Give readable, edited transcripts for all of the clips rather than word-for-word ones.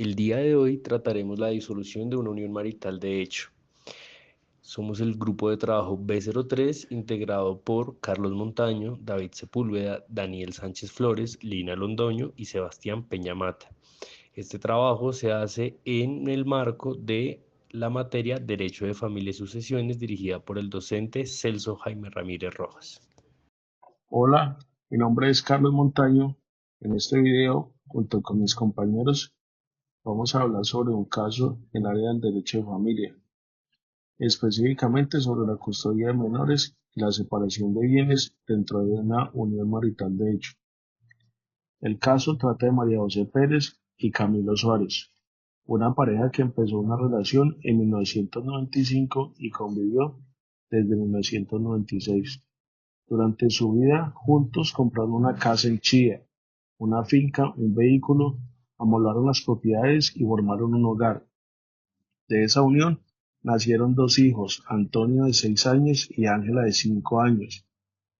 El día de hoy trataremos la disolución de una unión marital de hecho. Somos el grupo de trabajo B03 integrado por Carlos Montaño, David Sepúlveda, Daniel Sánchez Flores, Lina Londoño y Sebastián Peñamata. Este trabajo se hace en el marco de la materia Derecho de Familia y Sucesiones dirigida por el docente Celso Jaime Ramírez Rojas. Hola, mi nombre es Carlos Montaño. En este video, junto con mis compañeros, vamos a hablar sobre un caso en el área del derecho de familia, específicamente sobre la custodia de menores y la separación de bienes dentro de una unión marital de hecho. El caso trata de María José Pérez y Camilo Suárez, una pareja que empezó una relación en 1995 y convivió desde 1996. Durante su vida juntos compraron una casa en Chía, una finca, un vehículo, amolaron las propiedades y formaron un hogar. De esa unión nacieron dos hijos, Antonio de 6 años y Ángela de 5 años.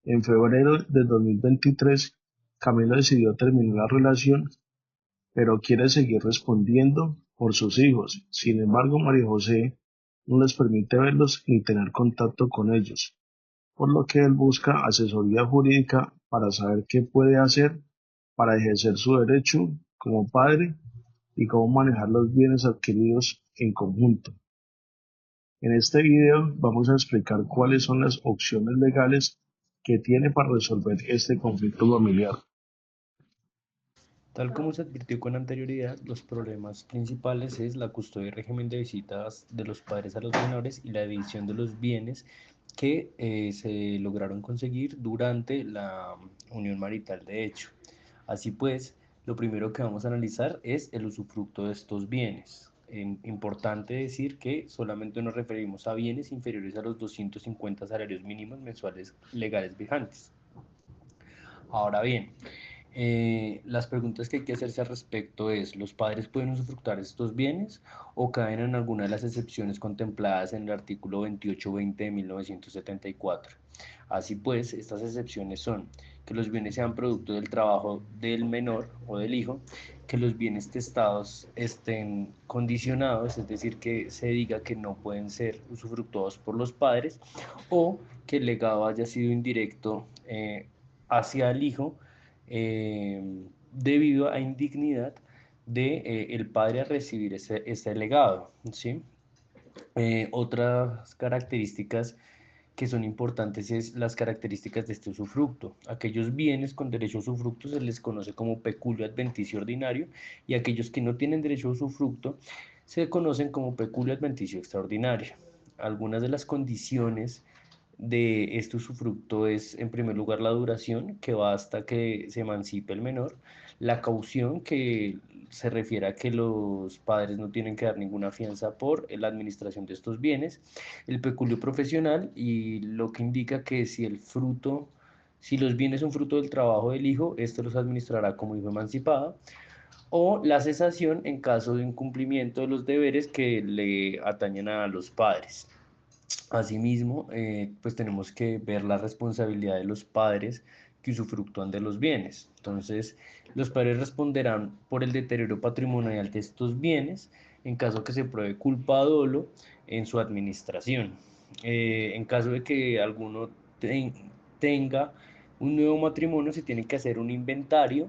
En febrero de 2023, Camilo decidió terminar la relación, pero quiere seguir respondiendo por sus hijos. Sin embargo, María José no les permite verlos ni tener contacto con ellos, por lo que él busca asesoría jurídica para saber qué puede hacer para ejercer su derecho como padre y cómo manejar los bienes adquiridos en conjunto. En este video vamos a explicar cuáles son las opciones legales que tiene para resolver este conflicto familiar. Tal como se advirtió con anterioridad, los problemas principales es la custodia y régimen de visitas de los padres a los menores y la división de los bienes que se lograron conseguir durante la unión marital de hecho. Así pues, lo primero que vamos a analizar es el usufructo de estos bienes. Importante decir que solamente nos referimos a bienes inferiores a los 250 salarios mínimos mensuales legales vigantes. Ahora bien, las preguntas que hay que hacerse al respecto es, ¿los padres pueden usufructar estos bienes o caen en alguna de las excepciones contempladas en el artículo 2820 de 1974? Así pues, estas excepciones son que los bienes sean producto del trabajo del menor o del hijo, que los bienes testados estén condicionados, es decir, que se diga que no pueden ser usufructuados por los padres, o que el legado haya sido indirecto hacia el hijo eh, debido a indignidad de el padre a recibir ese legado, ¿sí? Otras características que son importantes es las características de este usufructo. Aquellos bienes con derecho a usufructo se les conoce como peculio adventicio ordinario y aquellos que no tienen derecho a usufructo se conocen como peculio adventicio extraordinario. Algunas de las condiciones de este usufructo es, en primer lugar, la duración, que va hasta que se emancipe el menor, la caución, que se refiere a que los padres no tienen que dar ninguna fianza por la administración de estos bienes, el peculio profesional, y lo que indica que si los bienes son fruto del trabajo del hijo, esto los administrará como hijo emancipado, o la cesación en caso de incumplimiento de los deberes que le atañen a los padres. Asimismo, pues tenemos que ver la responsabilidad de los padres que usufructúan de los bienes. Entonces, los padres responderán por el deterioro patrimonial de estos bienes en caso que se pruebe culpa o dolo en su administración. En caso de que alguno tenga un nuevo matrimonio, se tiene que hacer un inventario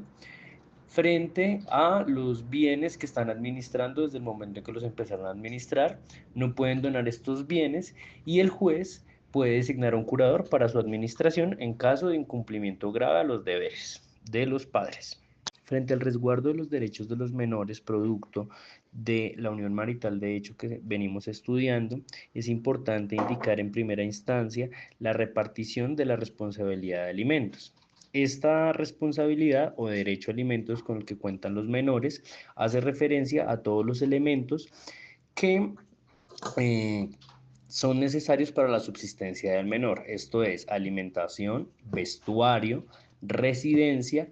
frente a los bienes que están administrando desde el momento en que los empezaron a administrar. No pueden donar estos bienes y el juez puede designar a un curador para su administración en caso de incumplimiento grave a los deberes de los padres. Frente al resguardo de los derechos de los menores producto de la unión marital de hecho que venimos estudiando, es importante indicar en primera instancia la repartición de la responsabilidad de alimentos. Esta responsabilidad o derecho a alimentos con el que cuentan los menores hace referencia a todos los elementos que eh, son necesarios para la subsistencia del menor. Esto es alimentación, vestuario, residencia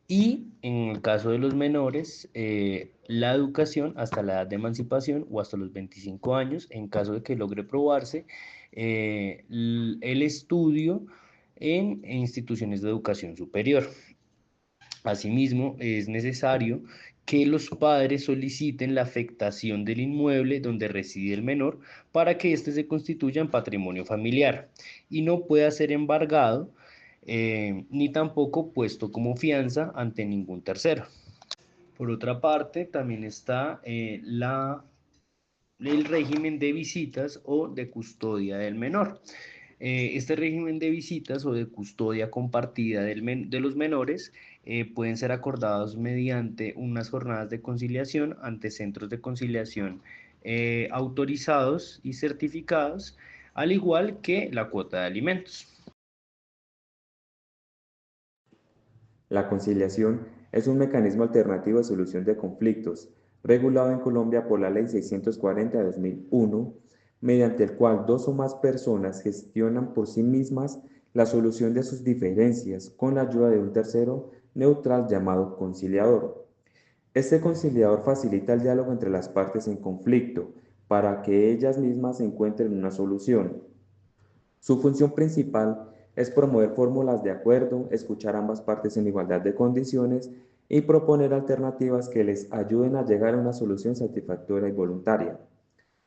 y, en el caso de los menores, la educación hasta la edad de emancipación o hasta los 25 años, en caso de que logre probarse el estudio en instituciones de educación superior. Asimismo, es necesario que los padres soliciten la afectación del inmueble donde reside el menor para que éste se constituya en patrimonio familiar y no pueda ser embargado ni tampoco puesto como fianza ante ningún tercero. Por otra parte, también está el régimen de visitas o de custodia del menor. Este régimen de visitas o de custodia compartida de los menores pueden ser acordados mediante unas jornadas de conciliación ante centros de conciliación autorizados y certificados, al igual que la cuota de alimentos. La conciliación es un mecanismo alternativo de solución de conflictos, regulado en Colombia por la Ley 640 de 2001, mediante el cual dos o más personas gestionan por sí mismas la solución de sus diferencias con la ayuda de un tercero neutral llamado conciliador. Este conciliador facilita el diálogo entre las partes en conflicto para que ellas mismas encuentren una solución. Su función principal es promover fórmulas de acuerdo, escuchar ambas partes en igualdad de condiciones y proponer alternativas que les ayuden a llegar a una solución satisfactoria y voluntaria.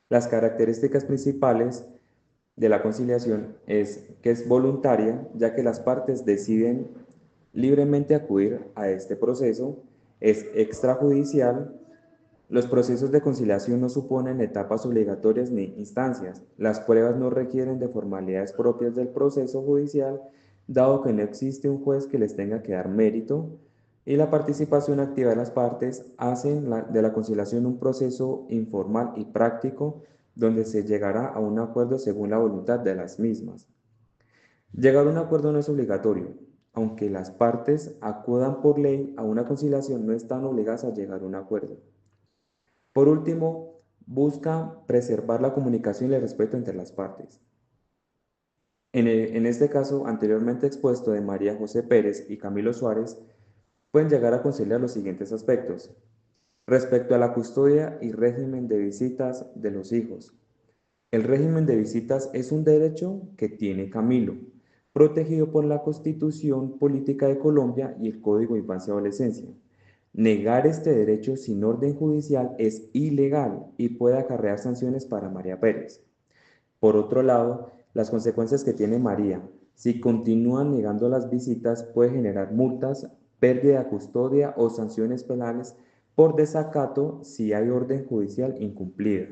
Las características principales de la conciliación es que es voluntaria, ya que las partes deciden libremente acudir a este proceso, es extrajudicial. Los procesos de conciliación no suponen etapas obligatorias ni instancias. Las pruebas no requieren de formalidades propias del proceso judicial, dado que no existe un juez que les tenga que dar mérito, y la participación activa de las partes hacen de la conciliación un proceso informal y práctico donde se llegará a un acuerdo según la voluntad de las mismas. Llegar a un acuerdo no es obligatorio. Aunque las partes acudan por ley a una conciliación, no están obligadas a llegar a un acuerdo. Por último, busca preservar la comunicación y el respeto entre las partes. En este caso anteriormente expuesto de María José Pérez y Camilo Suárez, pueden llegar a conciliar los siguientes aspectos. Respecto a la custodia y régimen de visitas de los hijos. El régimen de visitas es un derecho que tiene Camilo, protegido por la Constitución Política de Colombia y el Código de Infancia y Adolescencia. Negar este derecho sin orden judicial es ilegal y puede acarrear sanciones para María Pérez. Por otro lado, las consecuencias que tiene María, si continúa negando las visitas, puede generar multas, pérdida de custodia o sanciones penales por desacato si hay orden judicial incumplida.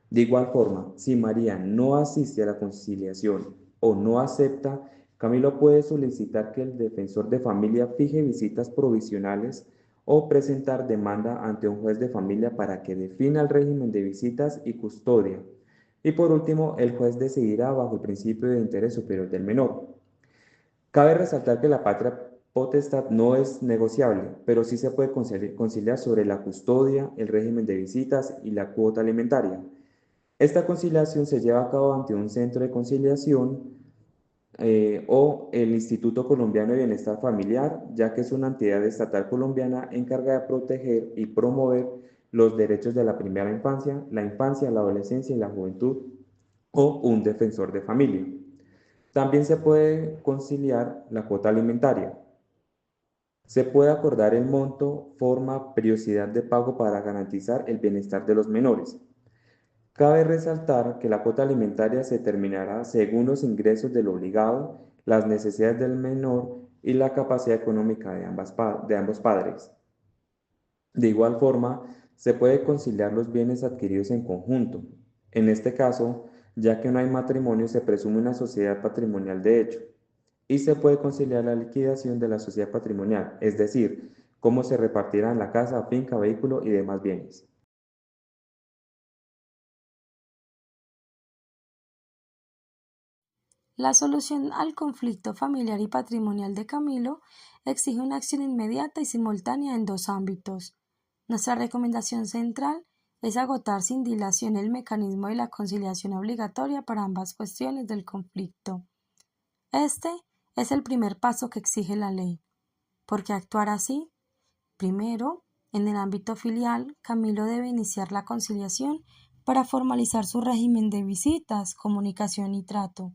De igual forma, si María no asiste a la conciliación o no acepta, Camilo puede solicitar que el defensor de familia fije visitas provisionales o presentar demanda ante un juez de familia para que defina el régimen de visitas y custodia. Y por último, el juez decidirá bajo el principio de interés superior del menor. Cabe resaltar que la patria potestad no es negociable, pero sí se puede conciliar sobre la custodia, el régimen de visitas y la cuota alimentaria. Esta conciliación se lleva a cabo ante un centro de conciliación o el Instituto Colombiano de Bienestar Familiar, ya que es una entidad estatal colombiana encargada de proteger y promover los derechos de la primera infancia, la adolescencia y la juventud, o un defensor de familia. También se puede conciliar la cuota alimentaria. Se puede acordar el monto, forma, periodicidad de pago para garantizar el bienestar de los menores. Cabe resaltar que la cuota alimentaria se determinará según los ingresos del obligado, las necesidades del menor y la capacidad económica de ambos padres. De igual forma, se puede conciliar los bienes adquiridos en conjunto. En este caso, ya que no hay matrimonio, se presume una sociedad patrimonial de hecho, y se puede conciliar la liquidación de la sociedad patrimonial, es decir, cómo se repartirán la casa, finca, vehículo y demás bienes. La solución al conflicto familiar y patrimonial de Camilo exige una acción inmediata y simultánea en dos ámbitos. Nuestra recomendación central es agotar sin dilación el mecanismo de la conciliación obligatoria para ambas cuestiones del conflicto. Este es el primer paso que exige la ley. ¿Por qué actuar así? Primero, en el ámbito filial, Camilo debe iniciar la conciliación para formalizar su régimen de visitas, comunicación y trato.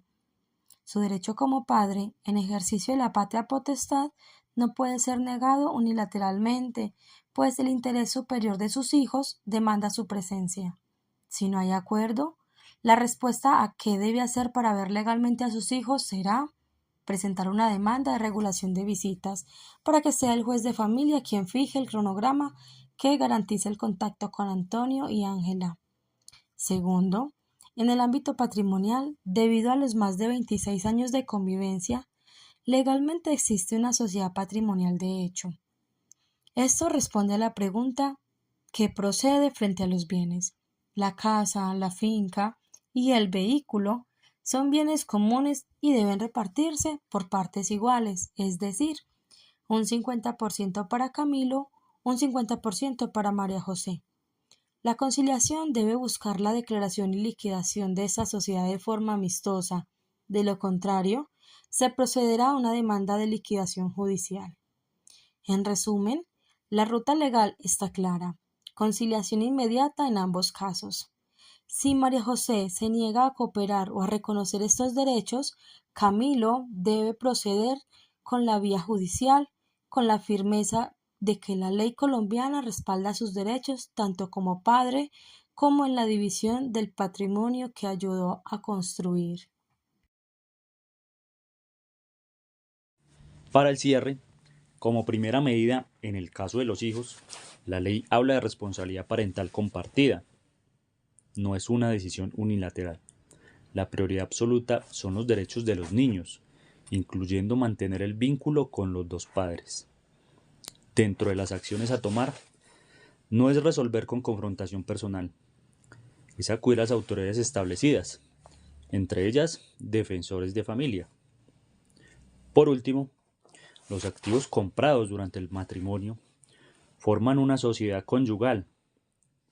Su derecho como padre, en ejercicio de la patria potestad, no puede ser negado unilateralmente, pues el interés superior de sus hijos demanda su presencia. Si no hay acuerdo, la respuesta a qué debe hacer para ver legalmente a sus hijos será presentar una demanda de regulación de visitas para que sea el juez de familia quien fije el cronograma que garantice el contacto con Antonio y Ángela. Segundo, en el ámbito patrimonial, debido a los más de 26 años de convivencia, legalmente existe una sociedad patrimonial de hecho. Esto responde a la pregunta ¿qué procede frente a los bienes? La casa, la finca y el vehículo son bienes comunes y deben repartirse por partes iguales, es decir, un 50% para Camilo, un 50% para María José. La conciliación debe buscar la declaración y liquidación de esa sociedad de forma amistosa. De lo contrario, se procederá a una demanda de liquidación judicial. En resumen, la ruta legal está clara. Conciliación inmediata en ambos casos. Si María José se niega a cooperar o a reconocer estos derechos, Camilo debe proceder con la vía judicial, con la firmeza de que la ley colombiana respalda sus derechos tanto como padre como en la división del patrimonio que ayudó a construir. Para el cierre, como primera medida en el caso de los hijos, la ley habla de responsabilidad parental compartida. No es una decisión unilateral. La prioridad absoluta son los derechos de los niños, incluyendo mantener el vínculo con los dos padres. Dentro de las acciones a tomar, no es resolver con confrontación personal, es acudir a las autoridades establecidas, entre ellas defensores de familia. Por último, los activos comprados durante el matrimonio forman una sociedad conyugal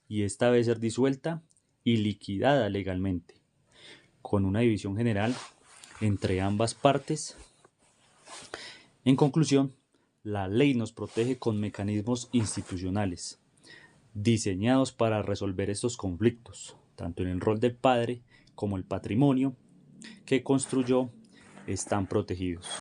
y esta debe ser disuelta y liquidada legalmente, con una división general entre ambas partes. En conclusión, la ley nos protege con mecanismos institucionales diseñados para resolver estos conflictos, tanto en el rol del padre como el patrimonio que construyó están protegidos.